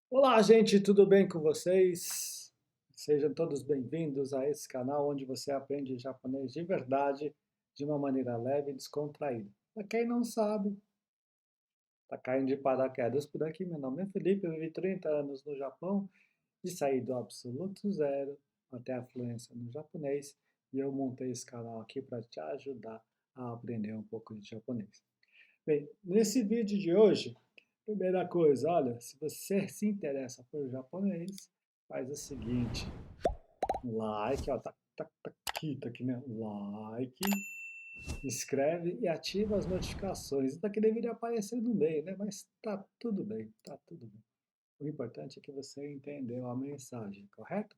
Olá, gente, tudo bem com vocês? Sejam todos bem-vindos a esse canal onde você aprende japonês de verdade, de uma maneira leve e descontraída. Para quem não sabe, está caindo de paraquedas por aqui. Meu nome é Felipe, eu vivi 30 anos no Japão e saí do absoluto zero até a fluência no japonês. E eu montei esse canal aqui para te ajudar a aprender um pouco de japonês. Bem, nesse vídeo de hoje, primeira coisa, olha, se você se interessa por japonês, faz o seguinte, like, ó, tá aqui, né? Like, inscreve e ativa as notificações. Isso daqui deveria aparecer no meio, né? Mas tá tudo bem, tá tudo bem. O importante é que você entendeu a mensagem, correto?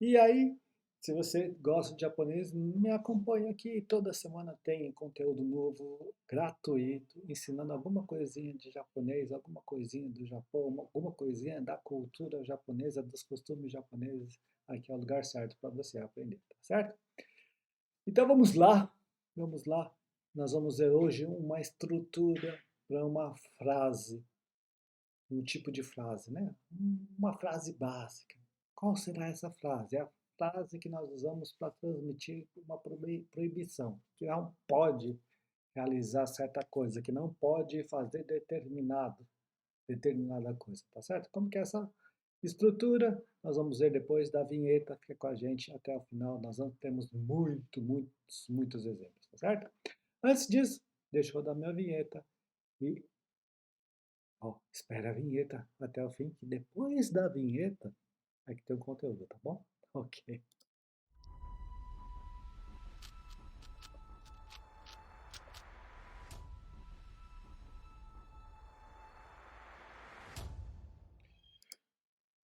E aí, se você gosta de japonês, me acompanha aqui. Toda semana tem conteúdo novo, gratuito, ensinando alguma coisinha de japonês, alguma coisinha do Japão, alguma coisinha da cultura japonesa, dos costumes japoneses. Aqui é o lugar certo para você aprender, tá certo? Então vamos lá, vamos lá. Nós vamos ver hoje uma estrutura para uma frase, um tipo de frase, né? Uma frase básica. Qual será essa frase? É a frase que nós usamos para transmitir uma proibição, que não pode realizar certa coisa, que não pode fazer determinada coisa, tá certo? Como que é essa estrutura? Nós vamos ver depois da vinheta, fica com a gente até o final, nós temos muitos exemplos, tá certo? Antes disso, deixa eu dar minha vinheta e ó, espera a vinheta até o fim, que depois da vinheta é que tem o conteúdo, tá bom? Ok.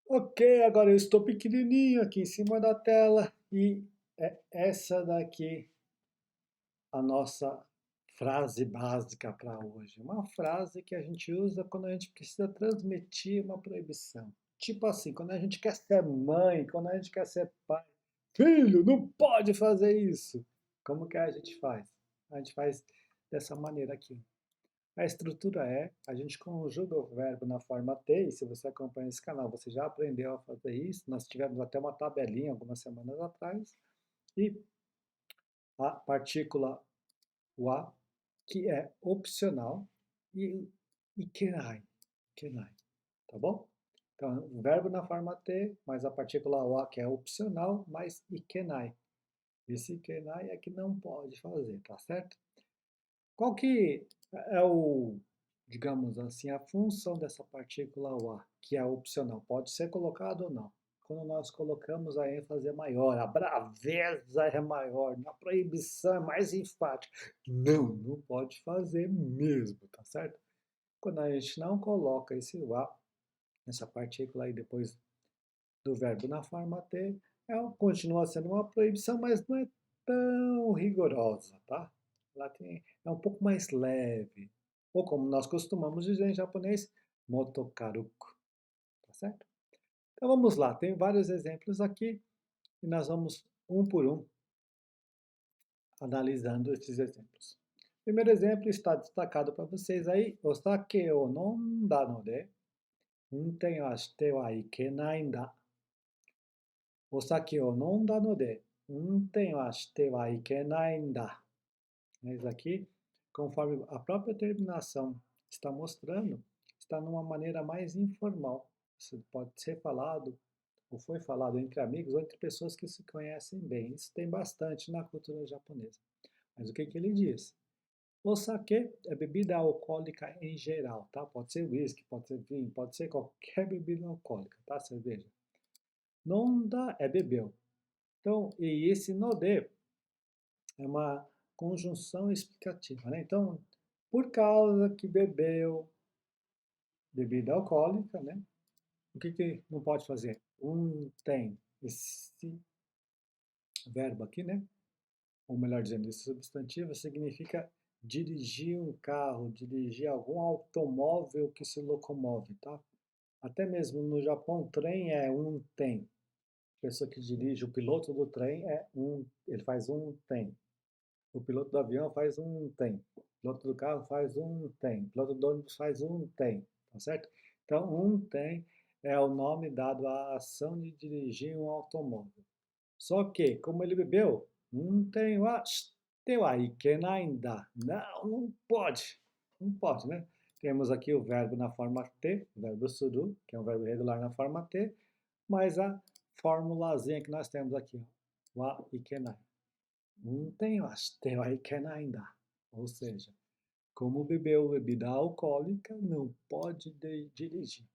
Ok, agora eu estou pequenininho aqui em cima da tela e é essa daqui a nossa frase básica para hoje. Uma frase que a gente usa quando a gente precisa transmitir uma proibição. Tipo assim, quando a gente quer ser mãe, quando a gente quer ser pai. Filho, não pode fazer isso. Como que a gente faz? A gente faz dessa maneira aqui. A estrutura é, a gente conjuga o verbo na forma T, e se você acompanha esse canal, você já aprendeu a fazer isso. Nós tivemos até uma tabelinha algumas semanas atrás. E a partícula o a, que é opcional, e kenai, tá bom? Então, o verbo na forma T, mais a partícula o, que é opcional, mais ikenai. Esse ikenai é que não pode fazer, tá certo? Qual que é o, digamos assim, a função dessa partícula o, que é opcional? Pode ser colocado ou não. Quando nós colocamos a ênfase é maior, a braveza é maior, a proibição é mais enfática. Não, não pode fazer mesmo, tá certo? Quando a gente não coloca esse a, essa partícula aí depois do verbo na forma T, continua sendo uma proibição, mas não é tão rigorosa, tá? Ela é um pouco mais leve. Ou como nós costumamos dizer em japonês, motokaruku, tá certo? Então vamos lá, tem vários exemplos aqui e nós vamos um por um analisando esses exemplos. Primeiro exemplo está destacado para vocês aí, osake o nonda node, unten wa shite wa ikenai n da. お酒を飲んだので、運転はしてはいけないんだ. Mas aqui, conforme a própria terminação está mostrando, está numa maneira mais informal. Isso pode ser falado, ou foi falado entre amigos ou entre pessoas que se conhecem bem. Isso tem bastante na cultura japonesa. Mas o que que ele diz? O sake é bebida alcoólica em geral, tá? Pode ser whisky, pode ser vinho, pode ser qualquer bebida alcoólica, tá? Cerveja. Nonda é bebeu. Então, e esse node é uma conjunção explicativa, né? Então, por causa que bebeu bebida alcoólica, né? O que que não pode fazer? Tem esse verbo aqui, né? Ou melhor dizendo, esse substantivo significa dirigir um carro, dirigir algum automóvel que se locomove, tá? Até mesmo no Japão, trem é um tem. A pessoa que dirige, o piloto do trem ele faz um tem. O piloto do avião faz um tem. O piloto do carro faz um tem. O piloto do ônibus faz um tem. Tá certo? Então, um tem é o nome dado à ação de dirigir um automóvel. Só que, como ele bebeu, não tem wa, tem wa ikenai n da. Não, não pode. Não pode, né? Temos aqui o verbo na forma T, o verbo suru, que é um verbo regular na forma T, mas a formulazinha que nós temos aqui, ó, wa ikenai. Não tem wa, tem wa ikenai n da. Ou seja, como bebeu bebida alcoólica, não pode dirigir.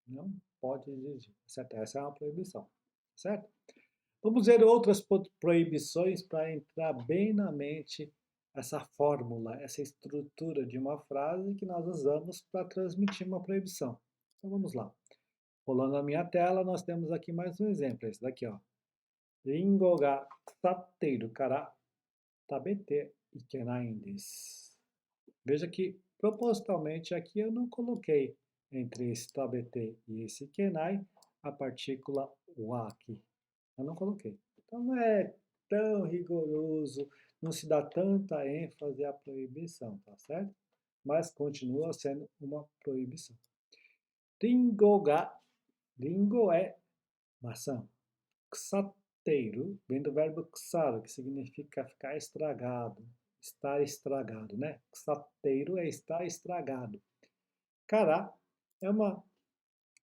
Não pode dirigir. Certo? Essa é uma proibição. Certo? Vamos ver outras proibições para entrar bem na mente essa fórmula, essa estrutura de uma frase que nós usamos para transmitir uma proibição. Então vamos lá. Rolando a minha tela, nós temos aqui mais um exemplo. Esse daqui, ó. Ringo ga kusatteiru kara tabete ikenai desu. Veja que, propositalmente, aqui eu não coloquei entre esse tabete e esse kenai a partícula wa aqui. Eu não coloquei. Então não é tão rigoroso, não se dá tanta ênfase à proibição, tá certo? Mas continua sendo uma proibição. Ringo ga, ringo é maçã. Kusateiru vem do verbo kusaru, que significa ficar estragado, estar estragado, né? Kusateiru é estar estragado. Kara é uma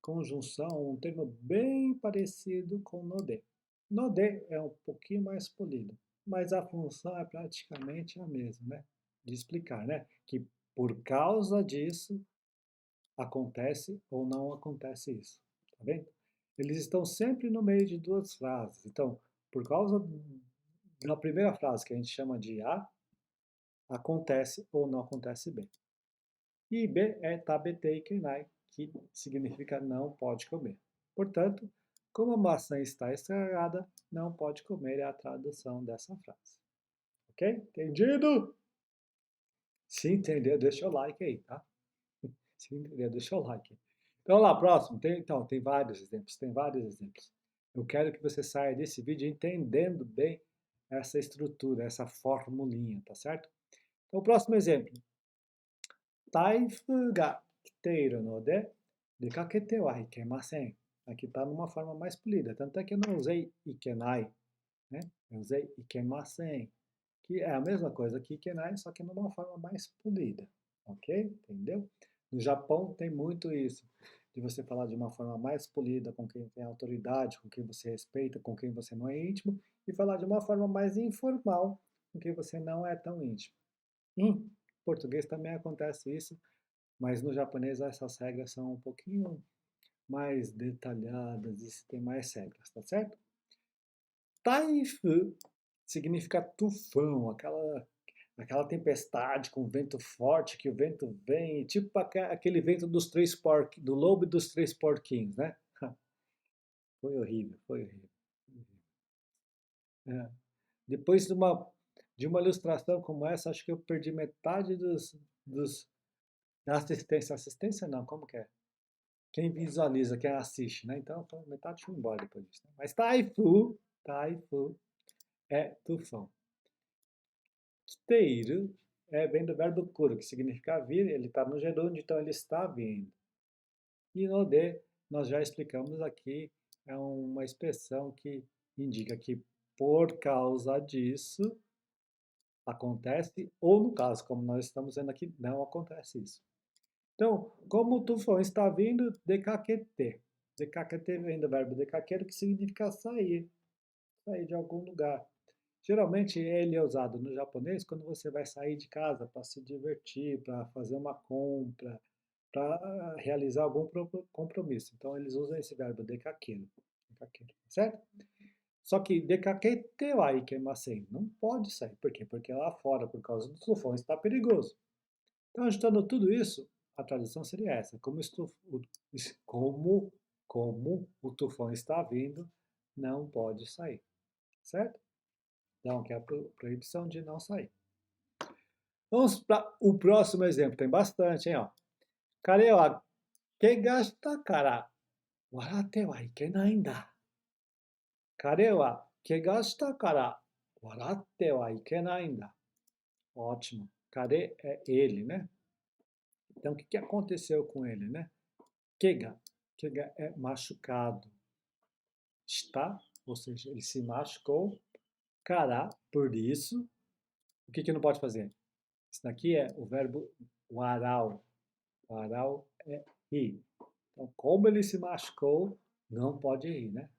conjunção, um termo bem parecido com node. Node é um pouquinho mais polido, mas a função é praticamente a mesma, né? De explicar, né? Que por causa disso acontece ou não acontece isso. Tá vendo? Eles estão sempre no meio de duas frases. Então, por causa da primeira frase, que a gente chama de A, acontece ou não acontece B. E B é tabetei kenai, que significa não pode comer. Portanto, como a maçã está estragada, não pode comer é a tradução dessa frase. Ok? Entendido? Se entendeu, deixa o like aí, tá? Se entendeu, deixa o like. Então, lá, próximo. Tem vários exemplos, tem vários exemplos. Eu quero que você saia desse vídeo entendendo bem essa estrutura, essa formulinha, tá certo? Então, o próximo exemplo. Taifu ga kiteiru node, dekakete wa ikemasen. Aqui está numa forma mais polida. Tanto é que eu não usei ikenai, né? Eu usei ikemasen, que é a mesma coisa que ikenai, só que numa forma mais polida. Ok? Entendeu? No Japão tem muito isso, de você falar de uma forma mais polida com quem tem autoridade, com quem você respeita, com quem você não é íntimo, e falar de uma forma mais informal com quem você não é tão íntimo. Em português também acontece isso, mas no japonês essas regras são um pouquinho mais detalhadas e tem mais regras, tá certo? Taifu significa tufão, aquela tempestade com vento forte, que o vento vem, tipo aquele vento dos do lobo e dos três porquinhos, né? Foi horrível, foi horrível. É. Depois de uma ilustração como essa, acho que eu perdi metade da assistência. Assistência não, como que é? Quem visualiza, quem assiste, né? Então, metade foi embora depois disso. Né? Mas taifu é tufão. Kiteiru vem do verbo kuru, que significa vir, ele está no gerúndio, então ele está vindo. E no de, nós já explicamos aqui, é uma expressão que indica que por causa disso acontece, ou no caso, como nós estamos vendo aqui, não acontece isso. Então, como o tufão está vindo, dekakete. Dekakete vem do verbo dekakeru, que significa sair de algum lugar. Geralmente ele é usado no japonês quando você vai sair de casa para se divertir, para fazer uma compra, para realizar algum compromisso. Então eles usam esse verbo dekakeru, certo? Só que dekakete wa ikemasen, não pode sair. Por quê? Porque lá fora, por causa do tufão, está perigoso. Então, ajustando tudo isso, a tradução seria essa. Como o tufão está vindo, não pode sair. Certo? Então, que é a proibição de não sair. Vamos para o próximo exemplo. Tem bastante, hein? Ó. Kare wa kega shita kara waratte wa ikenai n da. Kare wa kega shita kara waratte wa ikenai n da. Ótimo. Kare é ele, né? Então, o que aconteceu com ele, né? Kega. Kegar é machucado. Está, ou seja, ele se machucou. Kara, por isso. O que não pode fazer? Isso daqui é o verbo waral. Waral é rir. Então, como ele se machucou, não pode rir, né?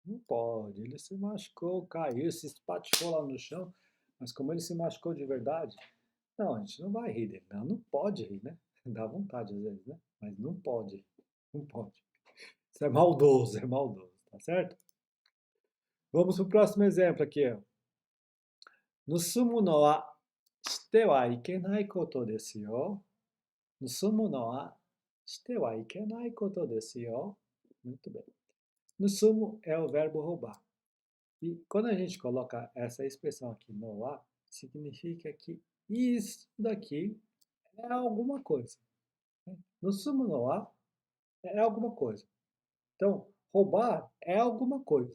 Não pode. Ele se machucou, caiu, se espatifou lá no chão. Mas como ele se machucou de verdade, não, a gente não vai rir dele. Não, não pode rir, né? Dá vontade às vezes, né? Mas não pode. Não pode. Isso é maldoso, tá certo? Vamos para o próximo exemplo aqui. Ó. 盗むのはしてはいけないことですよ。盗むのはしてはいけないことですよ. Muito bem. Nusumo é o verbo roubar. E quando a gente coloca essa expressão aqui no a, significa que isso daqui é alguma coisa. Nusumo no a é alguma coisa. Então, roubar é alguma coisa.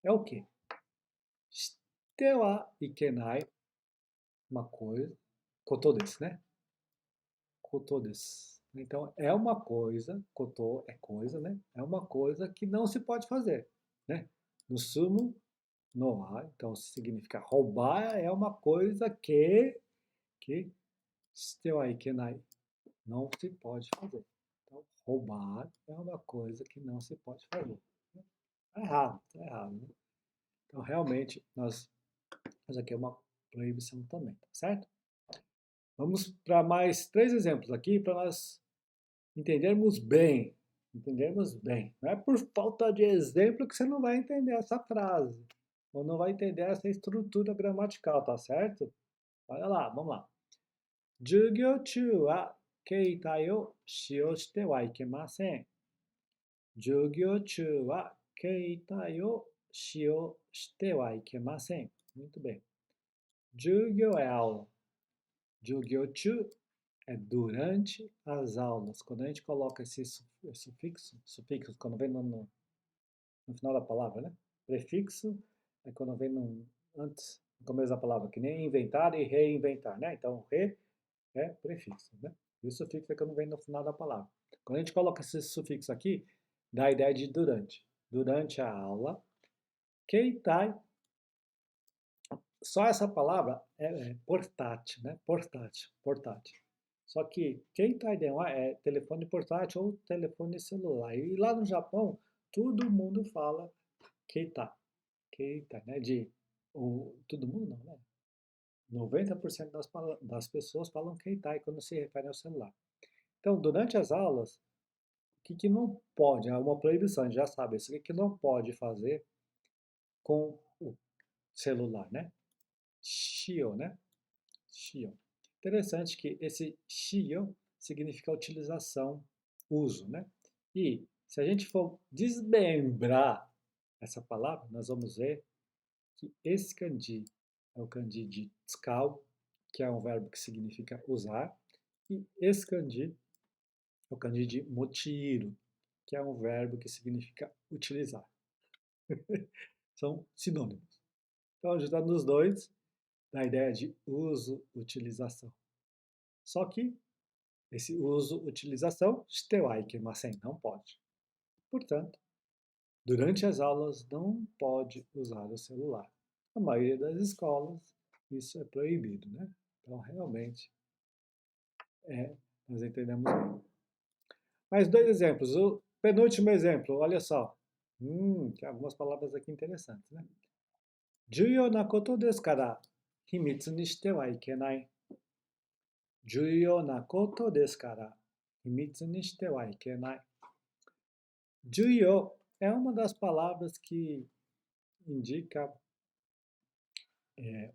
É o quê? Shite wa ikenai, uma coisa. Koto desu, né? Koto desu. Então, é uma coisa, koto é coisa, né? É uma coisa que não se pode fazer, né? Nusumu no a, então significa roubar é uma coisa que shite wa ikenai, não se pode fazer. Então, roubar é uma coisa que não se pode fazer. Tá errado, né? Então, realmente, nós aqui é uma proibição também, tá certo? Vamos para mais 3 exemplos aqui para nós entendermos bem. Entendermos bem. Não é por falta de exemplo que você não vai entender essa frase. Ou não vai entender essa estrutura gramatical, tá certo? Olha lá, vamos lá. 授業中は携帯を使用してはいけません。授業中は携帯を使用してはいけません。Muito bem. 授業é aula. 授業中é durante as aulas. Quando a gente coloca esse sufixo quando vem no final da palavra, né? Prefixo é quando vem antes, no começo da palavra, que nem inventar e reinventar, né? Então, re é prefixo, né? E o sufixo é quando vem no final da palavra. Quando a gente coloca esse sufixo aqui, dá a ideia de durante. Durante a aula, keitai, só essa palavra é portátil, né? Portátil. Só que keitai denwa é telefone portátil ou telefone celular. E lá no Japão, todo mundo fala keitai. Keitai, né? Todo mundo não, né? 90% das pessoas falam keitai quando se refere ao celular. Então, durante as aulas, o que não pode, é uma proibição, a gente já sabe, isso que não pode fazer com o celular, né? Shio, né? Shio. Interessante que esse shio significa utilização, uso, né? E se a gente for desmembrar essa palavra, nós vamos ver que esse kanji é o kanji de tsukau, que é um verbo que significa usar, e esse kanji é o kanji de mochiro, que é um verbo que significa utilizar. São sinônimos. Então, ajudando os dois, dá a ideia de uso, utilização. Só que esse uso, utilização, shite wa ikemasen, não pode. Portanto, durante as aulas não pode usar o celular. Na maioria das escolas, isso é proibido, né? Então, realmente, nós entendemos bem. Mais 2 exemplos. O penúltimo exemplo, olha só. Tem algumas palavras aqui interessantes, né? 重要なことですから秘密にしてはいけない。重要なことですから秘密にしてはいけない。Juyo é uma das palavras que indica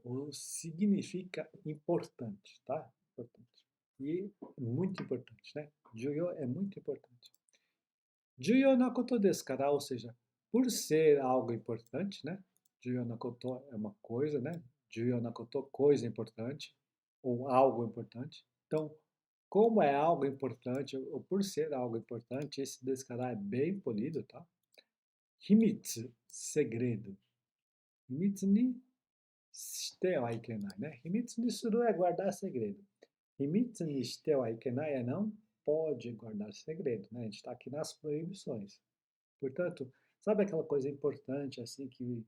ou significa importante, tá? Importante. E muito importante, né? Juyo é muito importante. Juyo na koto desu kara, ou seja, por ser algo importante, né? Juyo na koto é uma coisa, né? Juyo na koto, coisa importante, ou algo importante. Então, como é algo importante, ou por ser algo importante, esse desu kara é bem polido, tá? Himitsu, segredo. Himitsu ni shite wa ikenai, né? Himitsu ni suru é guardar segredo. Himitsu ni shite wa ikenai é não pode guardar segredo, né? A gente está aqui nas proibições. Portanto, sabe aquela coisa importante assim que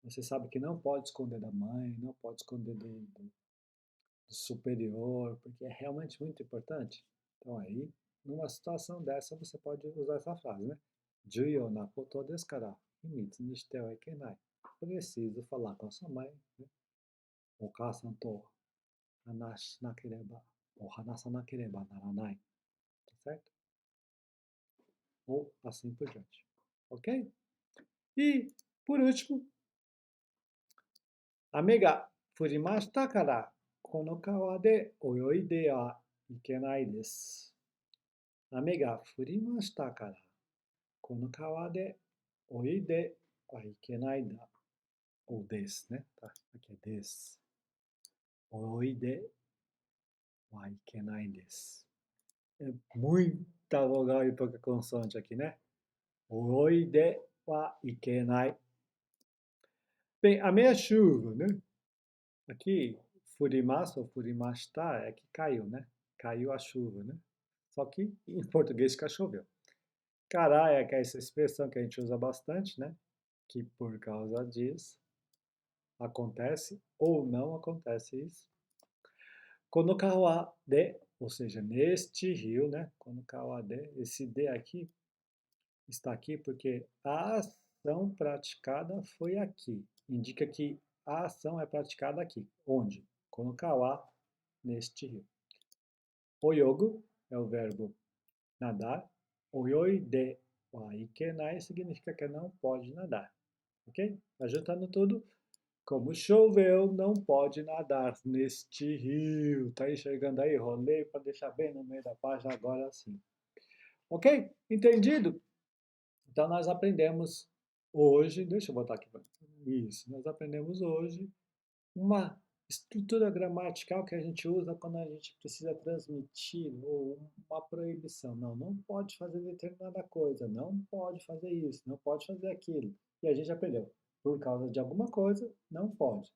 você sabe que não pode esconder da mãe, não pode esconder do superior, porque é realmente muito importante? Então aí, numa situação dessa, você pode usar essa frase, né? Juyo na koto desu kara, himitsu ni shite wa ikenai. Preciso falar com a sua mãe, né? O to hanashinakereba, ou hanasanakereba naranai, tá certo? Ou assim por diante, ok? E, por último, amiga, furimashita kara, kono kawa de oyoide wa ikenai desu. 雨が降りましたから、この川で泳いではいけないだ。おですね。Tá? Aqui é des. 泳いではいけないです。É muita vogal e pouca consoante aqui, né? 泳いではいけない。Bem, a meia chuva, né? Aqui, furimasu ou furimashita é que caiu, né? Caiu a chuva, né? Só que em português fica choveu. Cará é essa expressão que a gente usa bastante, né? Que por causa disso acontece ou não acontece isso. Konokawa de, ou seja, neste rio, né? Konokawa de, esse de aqui está aqui porque a ação praticada foi aqui. Indica que a ação é praticada aqui. Onde? Konokawa, neste rio. Oyogu é o verbo nadar. Oyoide wa ikenai significa que não pode nadar. Ok? Ajuntando tudo, como choveu, não pode nadar neste rio. Tá enxergando aí? Rolei para deixar bem no meio da página agora sim. Ok? Entendido? Então nós aprendemos hoje, deixa eu botar aqui. Isso, nós aprendemos hoje uma estrutura gramatical que a gente usa quando a gente precisa transmitir ou uma proibição. Não, não pode fazer determinada coisa, não pode fazer isso, não pode fazer aquilo. E a gente aprendeu. Por causa de alguma coisa, não pode.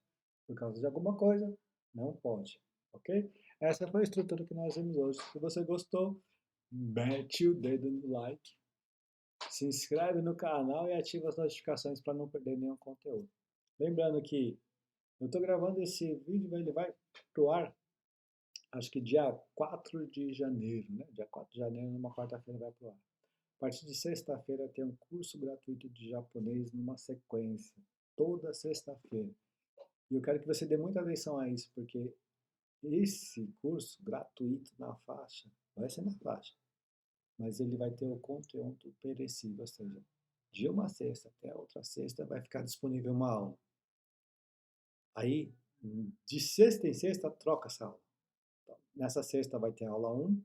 Por causa de alguma coisa, não pode. Ok? Essa foi a estrutura que nós vimos hoje. Se você gostou, mete o dedo no like, se inscreve no canal e ativa as notificações para não perder nenhum conteúdo. Lembrando que eu estou gravando esse vídeo, ele vai pro ar, acho que dia 4 de janeiro, né? Dia 4 de janeiro, numa quarta-feira, vai pro ar. A partir de sexta-feira tem um curso gratuito de japonês numa sequência, toda sexta-feira. E eu quero que você dê muita atenção a isso, porque esse curso gratuito na faixa, vai ser na faixa, mas ele vai ter o conteúdo perecível, ou seja, de uma sexta até a outra sexta vai ficar disponível uma aula. Aí, de sexta em sexta, troca essa aula. Então, nessa sexta vai ter aula 1,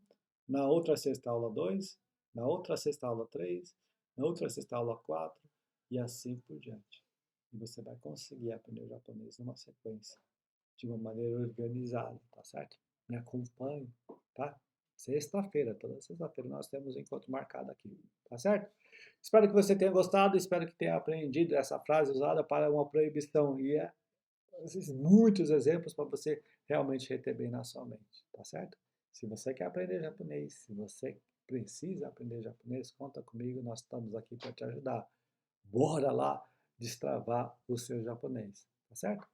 na outra sexta aula 2, na outra sexta aula 3, na outra sexta aula 4 e assim por diante. E você vai conseguir aprender o japonês numa sequência, de uma maneira organizada, tá certo? Me acompanhe, tá? Sexta-feira, toda sexta-feira nós temos um encontro marcado aqui, tá certo? Espero que você tenha gostado, espero que tenha aprendido essa frase usada para uma proibição e muitos exemplos para você realmente reter bem na sua mente, tá certo? Se você quer aprender japonês, se você precisa aprender japonês, conta comigo, nós estamos aqui para te ajudar. Bora lá destravar o seu japonês, tá certo?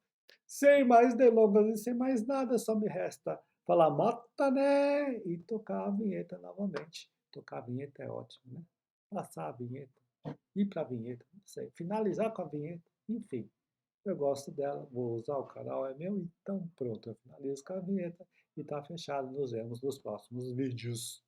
Sem mais delongas e sem mais nada, só me resta falar mata né e tocar a vinheta novamente. Tocar a vinheta é ótimo, né? Passar a vinheta, ir para a vinheta, não sei, finalizar com a vinheta, enfim. Eu gosto dela, vou usar, o canal é meu, então pronto, eu finalizo com a vinheta e tá fechado. Nos vemos nos próximos vídeos.